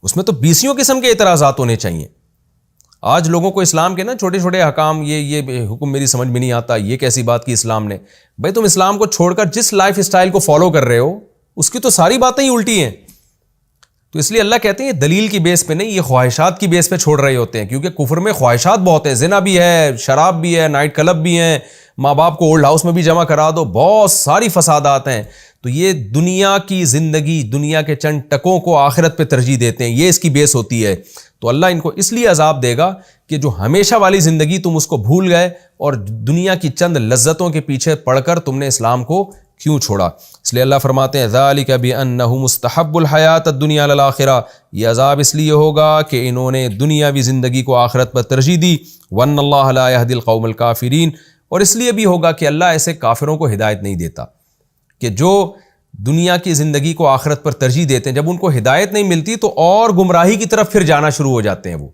اس میں تو بیسیوں قسم کے اعتراضات ہونے چاہیے۔ آج لوگوں کو اسلام کے نا چھوٹے چھوٹے حکام، یہ حکم میری سمجھ میں نہیں آتا، یہ کیسی بات کی اسلام نے؟ بھائی تم اسلام کو چھوڑ کر جس لائف اسٹائل کو فالو کر رہے ہو اس کی تو ساری باتیں ہی الٹی ہیں۔ تو اس لیے اللہ کہتے ہیں دلیل کی بیس پہ نہیں، یہ خواہشات کی بیس پہ چھوڑ رہے ہوتے ہیں، کیونکہ کفر میں خواہشات بہت ہیں، زنا بھی ہے، شراب بھی ہے، نائٹ کلب بھی ہیں، ماں باپ کو اولڈ ہاؤس میں بھی جمع کرا دو، بہت ساری فسادات ہیں۔ تو یہ دنیا کی زندگی، دنیا کے چند ٹکوں کو آخرت پہ ترجیح دیتے ہیں، یہ اس کی بیس ہوتی ہے۔ تو اللہ ان کو اس لیے عذاب دے گا کہ جو ہمیشہ والی زندگی تم اس کو بھول گئے اور دنیا کی چند لذتوں کے پیچھے پڑ کر تم نے اسلام کو کیوں چھوڑا۔ اس لیے اللہ فرماتے ہیں ذالک بانہ مستحب الحیات الدنیا علی الآخرہ، یہ عذاب اس لیے ہوگا کہ انہوں نے دنیاوی زندگی کو آخرت پر ترجیح دی۔ وان اللہ لا یہدی القوم الکافرین، اور اس لیے بھی ہوگا کہ اللہ ایسے کافروں کو ہدایت نہیں دیتا کہ جو دنیا کی زندگی کو آخرت پر ترجیح دیتے ہیں، جب ان کو ہدایت نہیں ملتی تو اور گمراہی کی طرف پھر جانا شروع ہو جاتے ہیں۔ وہ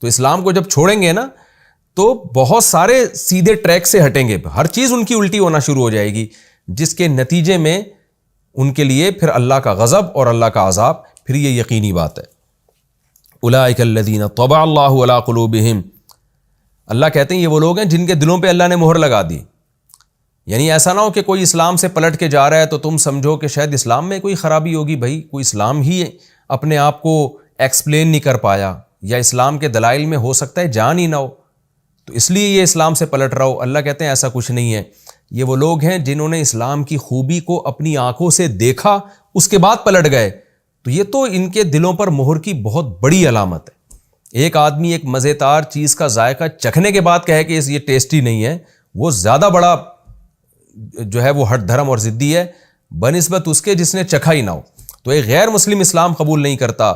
تو اسلام کو جب چھوڑیں گے نا تو بہت سارے سیدھے ٹریک سے ہٹیں گے، ہر چیز ان کی الٹی ہونا شروع ہو جائے گی، جس کے نتیجے میں ان کے لیے پھر اللہ کا غضب اور اللہ کا عذاب، پھر یہ یقینی بات ہے۔ اولئک الذین طبع اللہ علی قلوبہم، اللہ کہتے ہیں یہ وہ لوگ ہیں جن کے دلوں پہ اللہ نے مہر لگا دی۔ یعنی ایسا نہ ہو کہ کوئی اسلام سے پلٹ کے جا رہا ہے تو تم سمجھو کہ شاید اسلام میں کوئی خرابی ہوگی۔ بھائی کوئی اسلام ہی اپنے آپ کو ایکسپلین نہیں کر پایا، یا اسلام کے دلائل میں ہو سکتا ہے جان ہی نہ ہو، تو اس لیے یہ اسلام سے پلٹ رہا ہو۔ اللہ کہتے ہیں ایسا کچھ نہیں ہے، یہ وہ لوگ ہیں جنہوں نے اسلام کی خوبی کو اپنی آنکھوں سے دیکھا، اس کے بعد پلٹ گئے، تو یہ تو ان کے دلوں پر مہر کی بہت بڑی علامت ہے۔ ایک آدمی ایک مزیدار چیز کا ذائقہ چکھنے کے بعد کہے کہ یہ ٹیسٹی نہیں ہے، وہ زیادہ بڑا جو ہے وہ ہٹ دھرم اور ضدی ہے بنسبت اس کے جس نے چکھا ہی نہ ہو۔ تو ایک غیر مسلم اسلام قبول نہیں کرتا،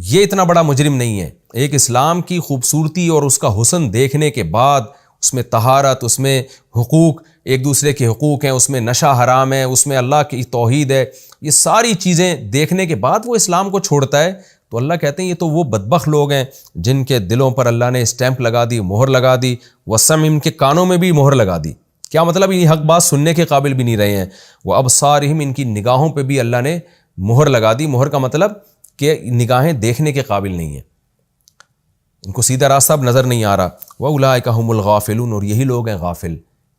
یہ اتنا بڑا مجرم نہیں ہے۔ ایک اسلام کی خوبصورتی اور اس کا حسن دیکھنے کے بعد، اس میں طہارت، اس میں حقوق، ایک دوسرے کے حقوق ہیں، اس میں نشہ حرام ہے، اس میں اللہ کی توحید ہے، یہ ساری چیزیں دیکھنے کے بعد وہ اسلام کو چھوڑتا ہے، تو اللہ کہتے ہیں یہ تو وہ بدبخت لوگ ہیں جن کے دلوں پر اللہ نے اسٹیمپ لگا دی، مہر لگا دی، وسم ان کے کانوں میں بھی مہر لگا دی۔ کیا مطلب؟ یہ حق بات سننے کے قابل بھی نہیں رہے ہیں۔ وہ ابصارہم، ان کی نگاہوں پہ بھی اللہ نے مہر لگا دی۔ مہر کا مطلب کہ نگاہیں دیکھنے کے قابل نہیں ہیں، ان کو سیدھا راستہ اب نظر نہیں آ رہا۔ وَأُولَٰئِکَ هُمُ الْغَافِلُونَ، اور یہی لوگ ہیں غافل۔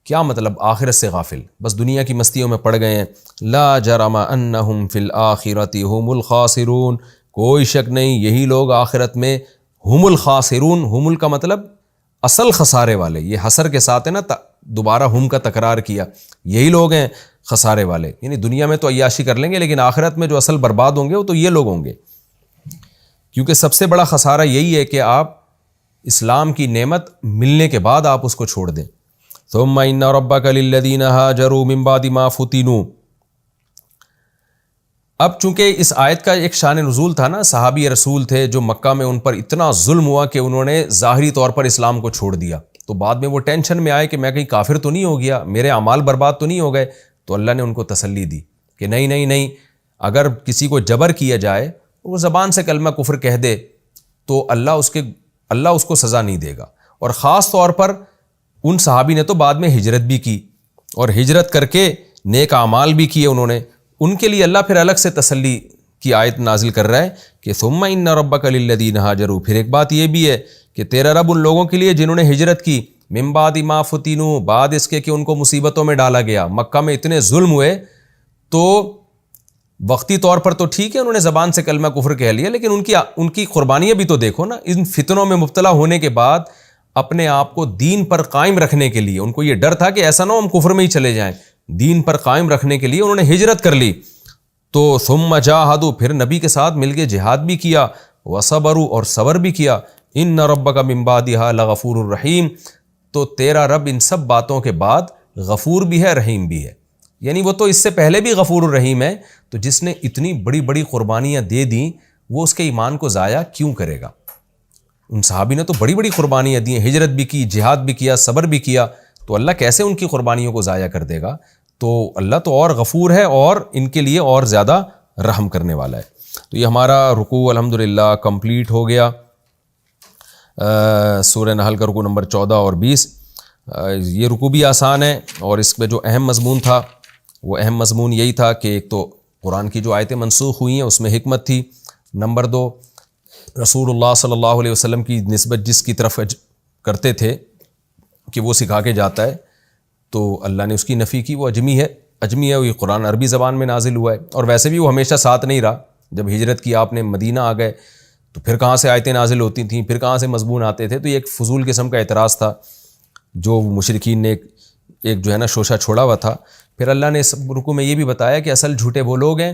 کیا مطلب؟ آخرت سے غافل، بس دنیا کی مستیوں میں پڑ گئے ہیں۔ لَا جَرَمَ أَنَّهُمْ فِي الْآخِرَةِ هُمُ الْخَاسِرُونَ، کوئی شک نہیں یہی لوگ آخرت میں ہم الخاسرون، ہم کا مطلب اصل خسارے والے، یہ حسر کے ساتھ ہے نا، دوبارہ ہم کا تکرار کیا، یہی لوگ ہیں خسارے والے۔ یعنی دنیا میں تو عیاشی کر لیں گے لیکن آخرت میں جو اصل برباد ہوں گے وہ تو یہ لوگ ہوں گے، کیونکہ سب سے بڑا خسارہ یہی ہے کہ آپ اسلام کی نعمت ملنے کے بعد آپ اس کو چھوڑ دیں۔ ثم ان ربک للذین ہاجروا من بعد ما فتنوا، اب چونکہ اس آیت کا ایک شان نزول تھا نا، صحابی رسول تھے جو مکہ میں ان پر اتنا ظلم ہوا کہ انہوں نے ظاہری طور پر اسلام کو چھوڑ دیا، تو بعد میں وہ ٹینشن میں آئے کہ میں کہیں کافر تو نہیں ہو گیا، میرے اعمال برباد تو نہیں ہو گئے، تو اللہ نے ان کو تسلی دی کہ نہیں نہیں نہیں، اگر کسی کو جبر کیا جائے، وہ زبان سے کلمہ کفر کہہ دے تو اللہ اس کو سزا نہیں دے گا۔ اور خاص طور پر ان صحابی نے تو بعد میں ہجرت بھی کی، اور ہجرت کر کے نیک اعمال بھی کیے انہوں نے، ان کے لیے اللہ پھر الگ سے تسلی کی آیت نازل کر رہا ہے کہ ثم ان ربک للذین ہاجروا۔ پھر ایک بات یہ بھی ہے کہ تیرا رب ان لوگوں کے لیے جنہوں نے ہجرت کی، من بعد ما فتنوا، بعد اس کے کہ ان کو مصیبتوں میں ڈالا گیا، مکہ میں اتنے ظلم ہوئے، تو وقتی طور پر تو ٹھیک ہے انہوں نے زبان سے کلمہ کفر کہہ لیا، لیکن ان کی قربانیاں بھی تو دیکھو نا، ان فتنوں میں مبتلا ہونے کے بعد اپنے آپ کو دین پر قائم رکھنے کے لیے، ان کو یہ ڈر تھا کہ ایسا نہ ہو ہم کفر میں ہی چلے جائیں، دین پر قائم رکھنے کے لیے انہوں نے ہجرت کر لی، تو ثم جاہدوا، پھر نبی کے ساتھ مل کے جہاد بھی کیا، وصبروا، اور صبر بھی کیا، ان ربک من بعدها لغفور الرحیم، تو تیرا رب ان سب باتوں کے بعد غفور بھی ہے، رحیم بھی ہے۔ یعنی وہ تو اس سے پہلے بھی غفور الرحیم ہے، تو جس نے اتنی بڑی بڑی قربانیاں دے دیں وہ اس کے ایمان کو ضائع کیوں کرے گا؟ ان صحابی نے تو بڑی بڑی قربانیاں دی ہیں، ہجرت بھی کی، جہاد بھی کیا، صبر بھی کیا، تو اللہ کیسے ان کی قربانیوں کو ضائع کر دے گا؟ تو اللہ تو اور غفور ہے اور ان کے لیے اور زیادہ رحم کرنے والا ہے۔ تو یہ ہمارا رکوع الحمدللہ کمپلیٹ ہو گیا، سورہ نحل کا رکوع نمبر 14 اور 20۔ یہ رکوع بھی آسان ہے، اور اس میں جو اہم مضمون تھا وہ اہم مضمون یہی تھا کہ ایک تو قرآن کی جو آیتیں منسوخ ہوئی ہیں اس میں حکمت تھی، نمبر 2 رسول اللہ صلی اللہ علیہ وسلم کی نسبت جس کی طرف کرتے تھے کہ وہ سکھا کے جاتا ہے، تو اللہ نے اس کی نفی کی، وہ اجمی ہے، وہ یہ قرآن عربی زبان میں نازل ہوا ہے، اور ویسے بھی وہ ہمیشہ ساتھ نہیں رہا۔ جب ہجرت کی آپ نے مدینہ آ گئے تو پھر کہاں سے آیتیں نازل ہوتی تھیں، پھر کہاں سے مضمون آتے تھے، تو یہ ایک فضول قسم کا اعتراض تھا جو مشرکین نے ایک جو ہے نا شوشہ چھوڑا ہوا تھا۔ پھر اللہ نے اس رکوع میں یہ بھی بتایا کہ اصل جھوٹے وہ لوگ ہیں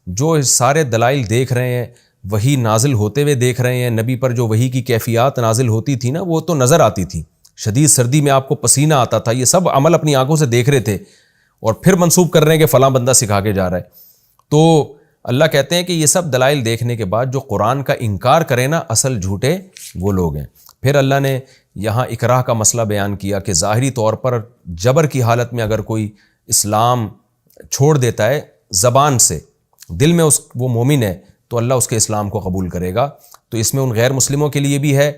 جو سارے دلائل دیکھ رہے ہیں، وحی نازل ہوتے ہوئے دیکھ رہے ہیں، نبی پر جو وحی کی کیفیات نازل ہوتی تھی نا وہ تو نظر آتی تھی، شدید سردی میں آپ کو پسینہ آتا تھا، یہ سب عمل اپنی آنکھوں سے دیکھ رہے تھے، اور پھر منسوب کر رہے ہیں کہ فلاں بندہ سکھا کے جا رہا ہے۔ تو اللہ کہتے ہیں کہ یہ سب دلائل دیکھنے کے بعد جو قرآن کا انکار کرے نا اصل جھوٹے وہ لوگ ہیں۔ پھر اللہ نے یہاں اکراہ کا مسئلہ بیان کیا کہ ظاہری طور پر جبر کی حالت میں اگر کوئی اسلام چھوڑ دیتا ہے زبان سے، دل میں وہ مومن ہے، تو اللہ اس کے اسلام کو قبول کرے گا۔ تو اس میں ان غیر مسلموں کے لیے بھی ہے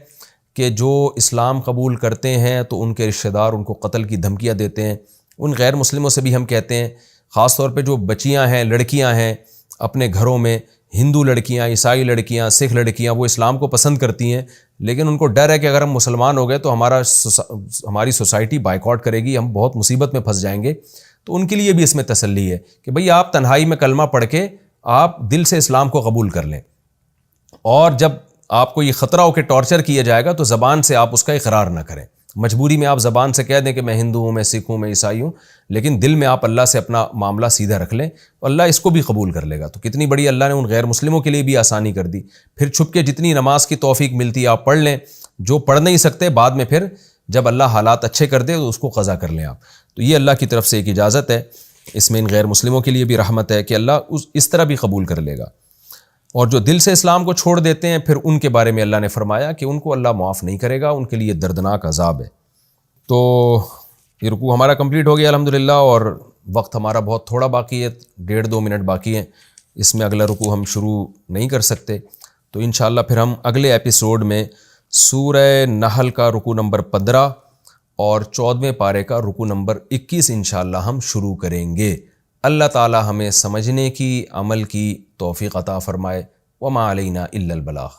کہ جو اسلام قبول کرتے ہیں تو ان کے رشتہ دار ان کو قتل کی دھمکیاں دیتے ہیں۔ ان غیر مسلموں سے بھی ہم کہتے ہیں، خاص طور پہ جو بچیاں ہیں، لڑکیاں ہیں اپنے گھروں میں، ہندو لڑکیاں، عیسائی لڑکیاں، سکھ لڑکیاں، وہ اسلام کو پسند کرتی ہیں، لیکن ان کو ڈر ہے کہ اگر ہم مسلمان ہو گئے تو ہماری سوسائٹی بائیکاٹ کرے گی، ہم بہت مصیبت میں پھنس جائیں گے۔ تو ان کے لیے بھی اس میں تسلی ہے کہ بھئی آپ تنہائی میں کلمہ پڑھ کے آپ دل سے اسلام کو قبول کر لیں، اور جب آپ کو یہ خطرہ ہو کہ ٹارچر کیا جائے گا تو زبان سے آپ اس کا اقرار نہ کریں۔ مجبوری میں آپ زبان سے کہہ دیں کہ میں ہندو ہوں، میں سکھ ہوں، میں عیسائی ہوں، لیکن دل میں آپ اللہ سے اپنا معاملہ سیدھا رکھ لیں، تو اللہ اس کو بھی قبول کر لے گا۔ تو کتنی بڑی اللہ نے ان غیر مسلموں کے لیے بھی آسانی کر دی۔ پھر چھپ کے جتنی نماز کی توفیق ملتی ہے آپ پڑھ لیں، جو پڑھ نہیں سکتے بعد میں پھر جب اللہ حالات اچھے کر دے تو اس کو قضا کر لیں آپ۔ تو یہ اللہ کی طرف سے ایک اجازت ہے، اس میں ان غیر مسلموں کے لیے بھی رحمت ہے کہ اللہ اس طرح بھی قبول کر لے گا۔ اور جو دل سے اسلام کو چھوڑ دیتے ہیں پھر ان کے بارے میں اللہ نے فرمایا کہ ان کو اللہ معاف نہیں کرے گا، ان کے لیے دردناک عذاب ہے۔ تو یہ رکوع ہمارا کمپلیٹ ہو گیا الحمدللہ، اور وقت ہمارا بہت تھوڑا باقی ہے، 1.5-2 منٹ باقی ہیں، اس میں اگلا رکوع ہم شروع نہیں کر سکتے۔ تو انشاءاللہ پھر ہم اگلے ایپیسوڈ میں سورہ نحل کا رکوع نمبر 15 اور 14ویں پارے کا رکوع نمبر 21 انشاءاللہ ہم شروع کریں گے۔ اللہ تعالی ہمیں سمجھنے کی، عمل کی توفیق عطا فرمائے۔ وما علینا الا البلاغ۔